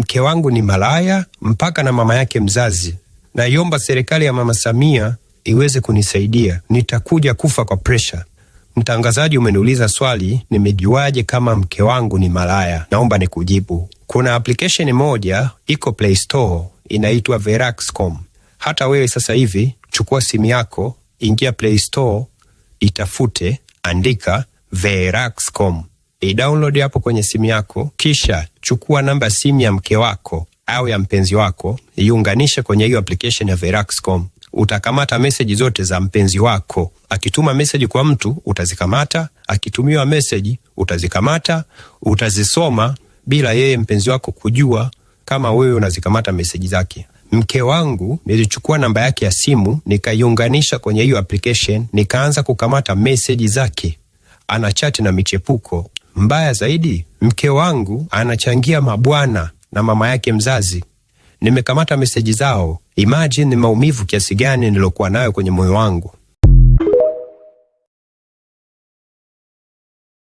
mke wangu ni malaya mpaka na mama yake mzazi. Naiomba serikali ya Mama Samia iweze kunisaidia, nitakuja kufa kwa pressure. Mtangazaji, umeniuliza swali, nimejuaje kama mke wangu ni malaya? Naomba nikujibu. Kuna application moja iko Play Store inaitwa Veraxcom. Hata wewe sasa hivi chukua simu yako, ingia Play Store, itafute, andika Veraxcom, i-download hapo kwenye simu yako, kisha chukua namba simu ya mke wako au ya mpenzi wako, iunganishe kwenye hiyo application ya Veraxcom. Utakamata message zote za mpenzi wako. Akituma message kwa mtu utazikamata, akitumiwa message utazikamata, utazisoma bila yeye mpenzi wako kujua kama wewe unazikamata message zake. Mke wangu nilichukua namba yake ya simu, nikaiunganisha kwenye hiyo application, nikaanza kukamata message zake. Anachati na michepuko. Mbaya zaidi, mke wangu anachangia mabwana na mama yake mzazi. Nimekamata message zao. Imagine maumivu kiasi gani nilokuwa nayo kwenye moyo wangu.